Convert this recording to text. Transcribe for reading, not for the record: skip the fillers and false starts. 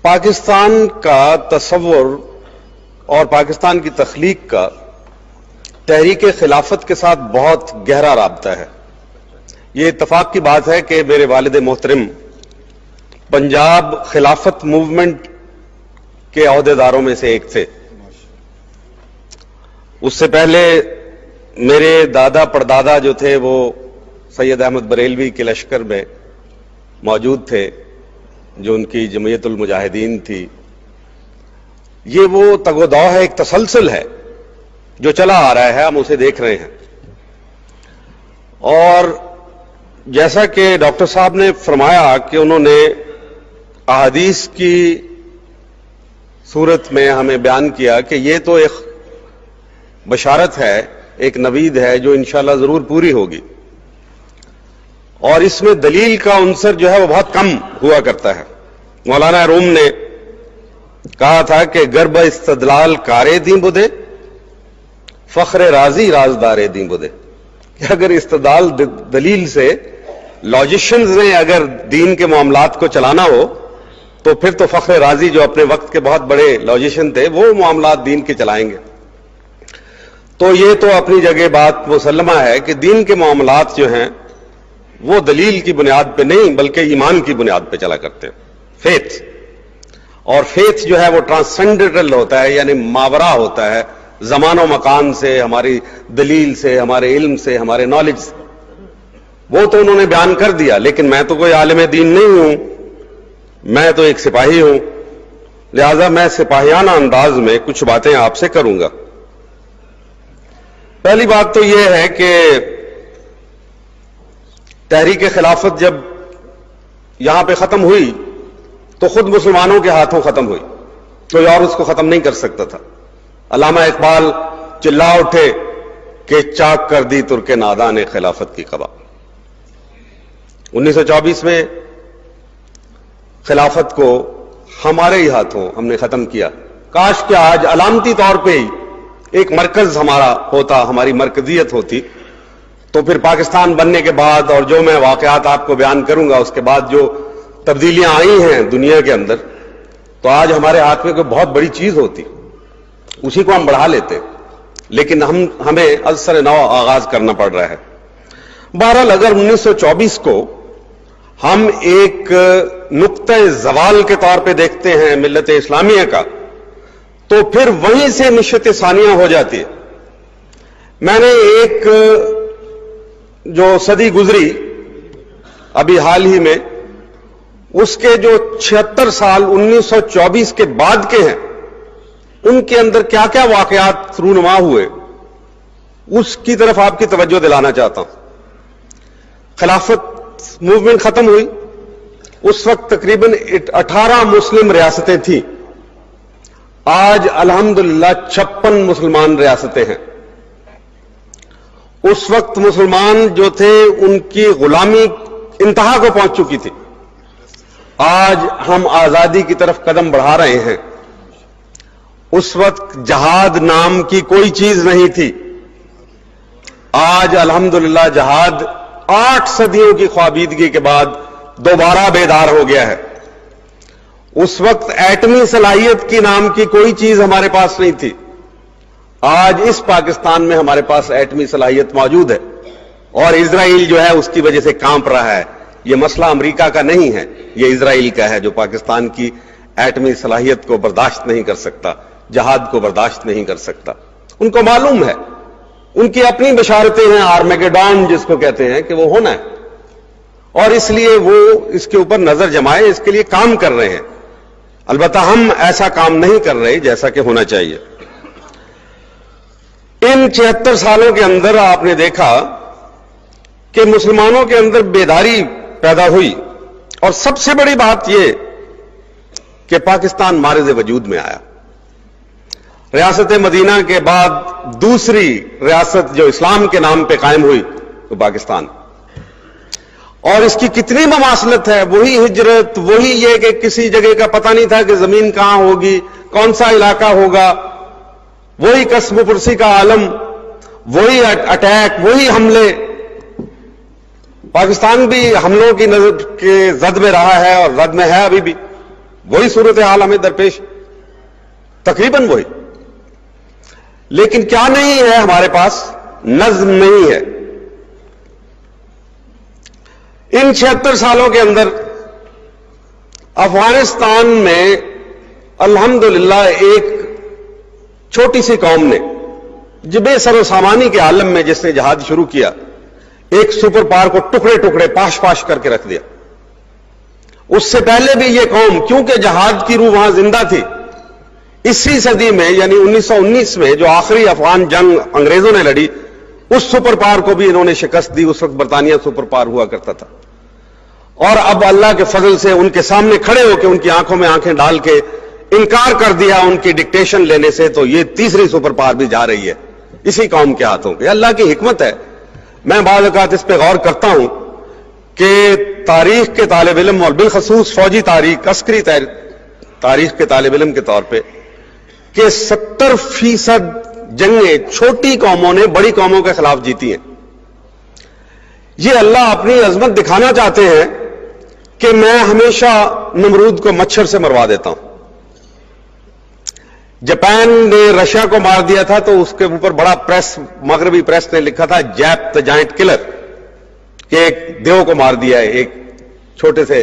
پاکستان کا تصور اور پاکستان کی تخلیق کا تحریک خلافت کے ساتھ بہت گہرا رابطہ ہے. یہ اتفاق کی بات ہے کہ میرے والد محترم پنجاب خلافت موومنٹ کے عہدیداروں میں سے ایک تھے. اس سے پہلے میرے دادا پردادا جو تھے وہ سید احمد بریلوی کے لشکر میں موجود تھے جو ان کی جمعیت المجاہدین تھی. یہ وہ تگ و دو ہے، ایک تسلسل ہے جو چلا آ رہا ہے، ہم اسے دیکھ رہے ہیں. اور جیسا کہ ڈاکٹر صاحب نے فرمایا کہ انہوں نے احادیث کی صورت میں ہمیں بیان کیا کہ یہ تو ایک بشارت ہے، ایک نوید ہے جو انشاءاللہ ضرور پوری ہوگی، اور اس میں دلیل کا عنصر جو ہے وہ بہت کم ہوا کرتا ہے. مولانا روم نے کہا تھا کہ گرب استدلال کارے دیں بدے، فخر راضی رازدارے دیں بدے، کہ اگر استدلال دلیل سے لاجیشنز نے اگر دین کے معاملات کو چلانا ہو تو پھر تو فخر راضی جو اپنے وقت کے بہت بڑے لاجیشن تھے وہ معاملات دین کے چلائیں گے. تو یہ تو اپنی جگہ بات مسلمہ ہے کہ دین کے معاملات جو ہیں وہ دلیل کی بنیاد پہ نہیں بلکہ ایمان کی بنیاد پہ چلا کرتے ہیں، فیتھ. اور فیتھ جو ہے وہ ٹرانسینڈنٹل ہوتا ہے، یعنی ماورا ہوتا ہے زمان و مکان سے، ہماری دلیل سے، ہمارے علم سے، ہمارے نالج سے. وہ تو انہوں نے بیان کر دیا، لیکن میں تو کوئی عالم دین نہیں ہوں، میں تو ایک سپاہی ہوں، لہذا میں سپاہیانہ انداز میں کچھ باتیں آپ سے کروں گا. پہلی بات تو یہ ہے کہ تحریک خلافت جب یہاں پہ ختم ہوئی تو خود مسلمانوں کے ہاتھوں ختم ہوئی، کوئی اور اس کو ختم نہیں کر سکتا تھا. علامہ اقبال چلا اٹھے کہ چاک کر دی ترک ناداں نے خلافت کی قبا. 1924 میں خلافت کو ہمارے ہی ہاتھوں ہم نے ختم کیا. کاش کہ آج علامتی طور پہ ہی ایک مرکز ہمارا ہوتا، ہماری مرکزیت ہوتی، تو پھر پاکستان بننے کے بعد اور جو میں واقعات آپ کو بیان کروں گا اس کے بعد جو تبدیلیاں آئی ہیں دنیا کے اندر، تو آج ہمارے ہاتھ میں کوئی بہت بڑی چیز ہوتی، اسی کو ہم بڑھا لیتے، لیکن ہمیں از سر نو آغاز کرنا پڑ رہا ہے. بہرحال اگر 1924 کو ہم ایک نقطۂ زوال کے طور پہ دیکھتے ہیں ملت اسلامیہ کا، تو پھر وہیں سے نشت ثانیہ ہو جاتی ہے. میں نے ایک جو صدی گزری ابھی حال ہی میں، اس کے جو 76 سال 1924 کے بعد کے ہیں، ان کے اندر کیا کیا واقعات رونما ہوئے اس کی طرف آپ کی توجہ دلانا چاہتا ہوں. خلافت موومنٹ ختم ہوئی، اس وقت تقریباً 18 مسلم ریاستیں تھیں. آج الحمدللہ 56 مسلمان ریاستیں ہیں. اس وقت مسلمان جو تھے ان کی غلامی انتہا کو پہنچ چکی تھی. آج ہم آزادی کی طرف قدم بڑھا رہے ہیں. اس وقت جہاد نام کی کوئی چیز نہیں تھی. آج الحمدللہ جہاد 8 صدیوں کی خوابیدگی کے بعد دوبارہ بیدار ہو گیا ہے. اس وقت ایٹمی صلاحیت کی نام کی کوئی چیز ہمارے پاس نہیں تھی. آج اس پاکستان میں ہمارے پاس ایٹمی صلاحیت موجود ہے، اور اسرائیل جو ہے اس کی وجہ سے کانپ رہا ہے. یہ مسئلہ امریکہ کا نہیں ہے، یہ اسرائیل کا ہے جو پاکستان کی ایٹمی صلاحیت کو برداشت نہیں کر سکتا، جہاد کو برداشت نہیں کر سکتا. ان کو معلوم ہے، ان کی اپنی بشارتیں ہیں، آرمیگیڈون جس کو کہتے ہیں کہ وہ ہونا ہے، اور اس لیے وہ اس کے اوپر نظر جمائے، اس کے لیے کام کر رہے ہیں. البتہ ہم ایسا کام نہیں کر رہے جیسا کہ ہونا چاہیے. ان 76 سالوں کے اندر آپ نے دیکھا کہ مسلمانوں کے اندر بیداری پیدا ہوئی، اور سب سے بڑی بات یہ کہ پاکستان معرض وجود میں آیا. ریاست مدینہ کے بعد دوسری ریاست جو اسلام کے نام پہ قائم ہوئی وہ پاکستان، اور اس کی کتنی مماثلت ہے. وہی ہجرت، وہی یہ کہ کسی جگہ کا پتہ نہیں تھا کہ زمین کہاں ہوگی، کون سا علاقہ ہوگا، وہی قسم پرسی کا عالم، وہی اٹیک، وہی حملے. پاکستان بھی حملوں کی نظر کے زد میں رہا ہے اور زد میں ہے ابھی بھی. وہی صورتحال ہمیں درپیش, تقریباً وہی. لیکن کیا نہیں ہے ہمارے پاس؟ نظم نہیں ہے. ان 76 سالوں کے اندر افغانستان میں الحمدللہ ایک چھوٹی سی قوم نے جبے سر و سامانی کے عالم میں جس نے جہاد شروع کیا, ایک سپر پاور کو ٹکڑے ٹکڑے پاش پاش کر کے رکھ دیا. اس سے پہلے بھی یہ قوم, کیونکہ جہاد کی روح وہاں زندہ تھی, اسی صدی میں یعنی 1919 میں جو آخری افغان جنگ انگریزوں نے لڑی, اس سپر پاور کو بھی انہوں نے شکست دی. اس وقت برطانیہ سپر پاور ہوا کرتا تھا. اور اب اللہ کے فضل سے ان کے سامنے کھڑے ہو کے ان کی آنکھوں میں آنکھیں ڈال کے انکار کر دیا ان کی ڈکٹیشن لینے سے, تو یہ تیسری سپر پاور بھی جا رہی ہے اسی قوم کے ہاتھوں پہ. اللہ کی حکمت ہے. میں بعض اوقات اس پہ غور کرتا ہوں کہ تاریخ کے طالب علم اور بالخصوص فوجی تاریخ, عسکری تاریخ کے طالب علم کے طور پہ, کہ 70% جنگیں چھوٹی قوموں نے بڑی قوموں کے خلاف جیتی ہیں. یہ اللہ اپنی عظمت دکھانا چاہتے ہیں کہ میں ہمیشہ نمرود کو مچھر سے مروا دیتا ہوں. جاپان نے رشیا کو مار دیا تھا تو اس کے اوپر بڑا پریس, مغربی پریس نے لکھا تھا جیپ دا جائنٹ کلر, کہ ایک دیو کو مار دیا ہے, ایک چھوٹے سے